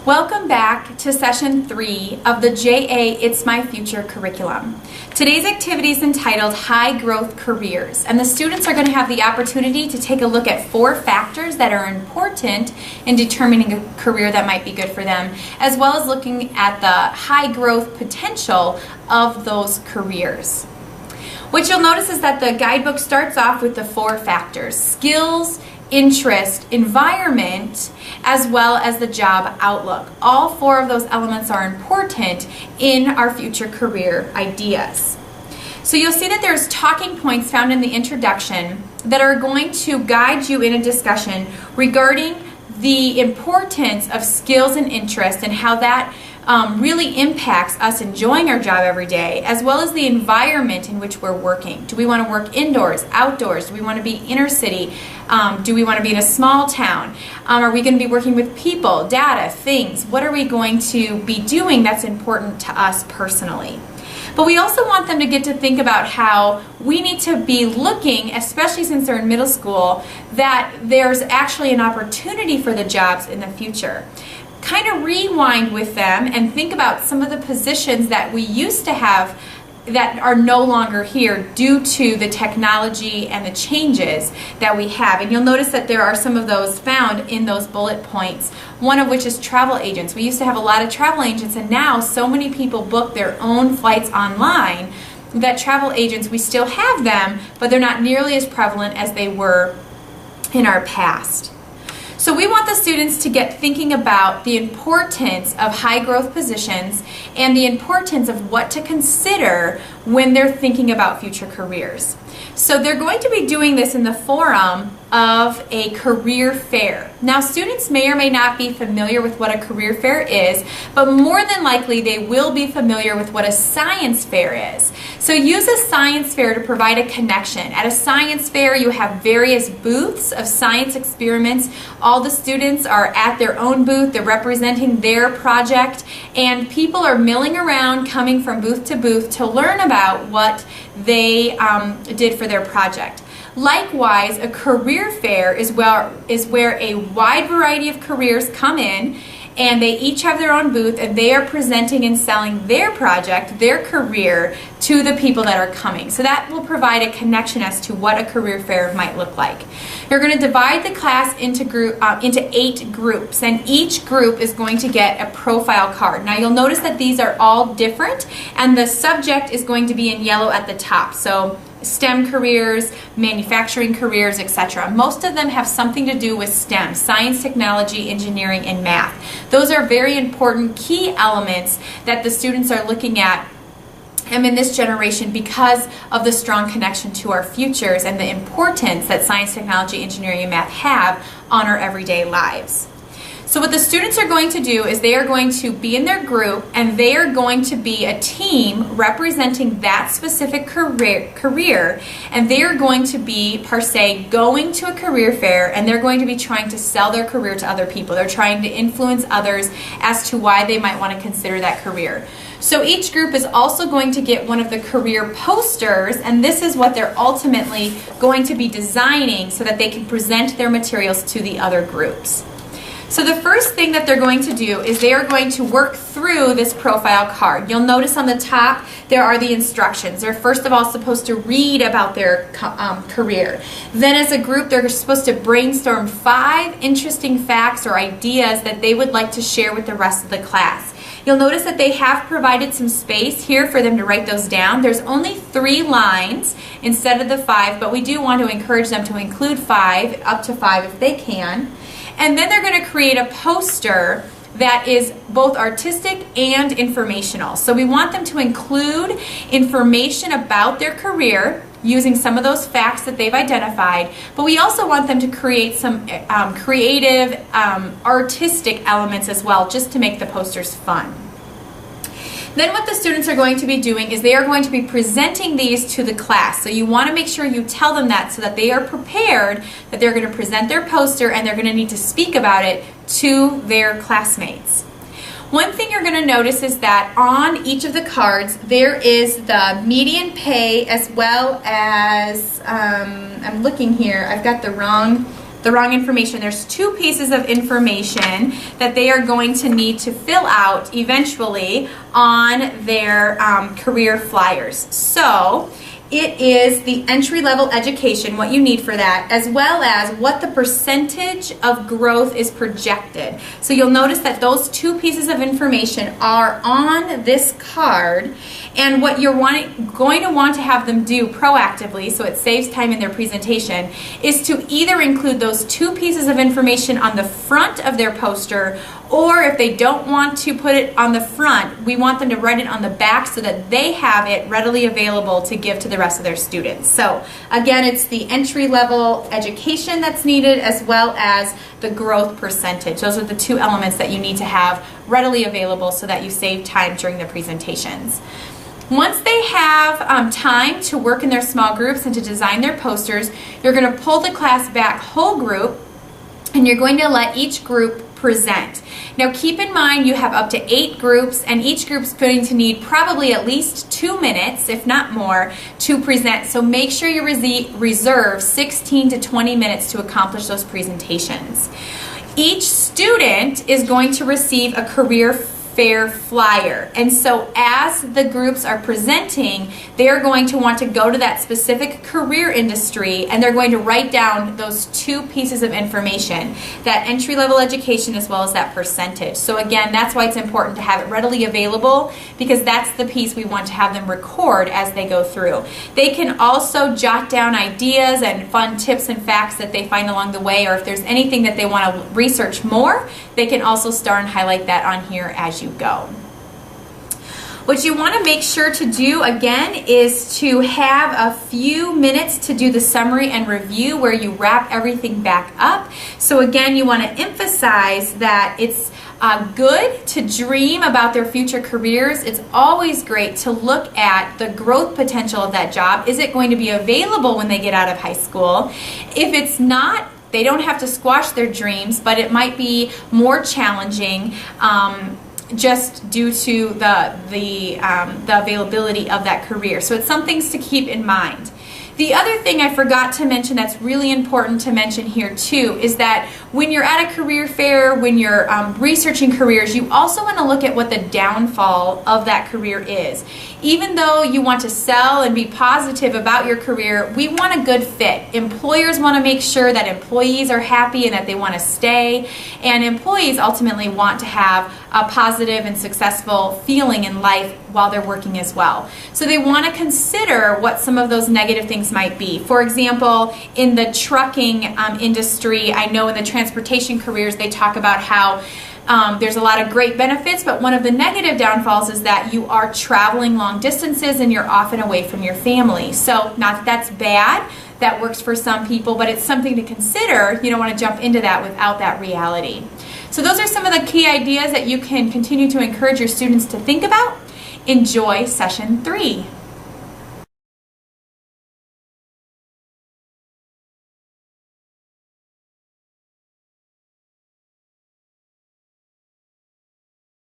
Welcome back to session 3 of the JA It's My Future curriculum. Today's activity is entitled High Growth Careers, and the students are going to have the opportunity to take a look at 4 factors that are important in determining a career that might be good for them, as well as looking at the high growth potential of those careers. What you'll notice is that the guidebook starts off with the 4 factors: skills, interest, environment, as well as the job outlook. All 4 of those elements are important in our future career ideas. So you'll see that there's talking points found in the introduction that are going to guide you in a discussion regarding the importance of skills and interest and how that really impacts us enjoying our job every day, as well as the environment in which we're working. Do we want to work indoors, outdoors? Do we want to be inner city? Do we want to be in a small town? Are we going to be working with people, data, things? What are we going to be doing that's important to us personally? But we also want them to get to think about how we need to be looking, especially since they're in middle school, that there's actually an opportunity for the jobs in the future. Kind of rewind with them and think about some of the positions that we used to have that are no longer here due to the technology and the changes that we have. And you'll notice that there are some of those found in those bullet points, one of which is travel agents. We used to have a lot of travel agents, and now so many people book their own flights online that travel agents, we still have them, but they're not nearly as prevalent as they were in our past. So we want the students to get thinking about the importance of high growth positions and the importance of what to consider when they're thinking about future careers. So they're going to be doing this in the forum of a career fair. Now, students may or may not be familiar with what a career fair is, but more than likely they will be familiar with what a science fair is. So use a science fair to provide a connection. At a science fair, you have various booths of science experiments. All the students are at their own booth. They're representing their project, and people are milling around, coming from booth to booth to learn about what they did for their project. Likewise, a career fair is where a wide variety of careers come in, and they each have their own booth, and they are presenting and selling their project, their career, to the people that are coming. So that will provide a connection as to what a career fair might look like. You're going to divide the class into 8 groups, and each group is going to get a profile card. Now you'll notice that these are all different, and the subject is going to be in yellow at the top. So STEM careers, manufacturing careers, etc. Most of them have something to do with STEM, science, technology, engineering, and math. Those are very important key elements that the students are looking at in this generation because of the strong connection to our futures and the importance that science, technology, engineering, and math have on our everyday lives. So what the students are going to do is they are going to be in their group, and they are going to be a team representing that specific career, and they are going to be, per se, going to a career fair, and they're going to be trying to sell their career to other people. They're trying to influence others as to why they might want to consider that career. So each group is also going to get one of the career posters, and this is what they're ultimately going to be designing so that they can present their materials to the other groups. So the first thing that they're going to do is they are going to work through this profile card. You'll notice on the top there are the instructions. They're first of all supposed to read about their career. Then as a group they're supposed to brainstorm 5 interesting facts or ideas that they would like to share with the rest of the class. You'll notice that they have provided some space here for them to write those down. There's only 3 lines instead of the 5, but we do want to encourage them to include 5, up to 5 if they can. And then they're going to create a poster that is both artistic and informational. So we want them to include information about their career using some of those facts that they've identified, but we also want them to create some creative, artistic elements as well, just to make the posters fun. Then what the students are going to be doing is they are going to be presenting these to the class. So you want to make sure you tell them that so that they are prepared that they're going to present their poster and they're going to need to speak about it to their classmates. One thing you're going to notice is that on each of the cards there is the median pay as well as, I'm looking here, I've got the wrong the wrong information. There's 2 pieces of information that they are going to need to fill out eventually on their career flyers. So it is the entry-level education, what you need for that, as well as what the percentage of growth is projected. So you'll notice that those 2 pieces of information are on this card, and what you're going to want to have them do proactively, so it saves time in their presentation, is to either include those 2 pieces of information on the front of their poster, or if they don't want to put it on the front, we want them to write it on the back so that they have it readily available to give to the rest of their students. So again, it's the entry-level education that's needed, as well as the growth percentage. Those are the 2 elements that you need to have readily available so that you save time during the presentations. Once they have time to work in their small groups and to design their posters, you're going to pull the class back whole group, and you're going to let each group present. Now keep in mind you have up to 8 groups, and each group's going to need probably at least 2 minutes, if not more, to present. So make sure you reserve 16 to 20 minutes to accomplish those presentations. Each student is going to receive a career fair flyer, and so as the groups are presenting, they're going to want to go to that specific career industry, and they're going to write down those 2 pieces of information, that entry-level education as well as that percentage. So again, that's why it's important to have it readily available, because that's the piece we want to have them record as they go through. They can also jot down ideas and fun tips and facts that they find along the way, or if there's anything that they want to research more, they can also star and highlight that on here as you go. What you want to make sure to do again is to have a few minutes to do the summary and review where you wrap everything back up. So again, you want to emphasize that it's good to dream about their future careers. It's always great to look at the growth potential of that job. Is it going to be available when they get out of high school? If it's not, they don't have to squash their dreams, but it might be more challenging just due to the availability of that career. So it's some things to keep in mind. The other thing I forgot to mention that's really important to mention here too is that when you're at a career fair, when you're researching careers, you also want to look at what the downfall of that career is. Even though you want to sell and be positive about your career, we want a good fit. Employers want to make sure that employees are happy and that they want to stay, and employees ultimately want to have a positive and successful feeling in life while they're working as well. So they want to consider what some of those negative things might be. For example, in the trucking industry, I know in the transportation careers they talk about how there's a lot of great benefits, but one of the negative downfalls is that you are traveling long distances and you're often away from your family. So not that that's bad, that works for some people, but it's something to consider. You don't want to jump into that without that reality. So those are some of the key ideas that you can continue to encourage your students to think about. Enjoy session 3.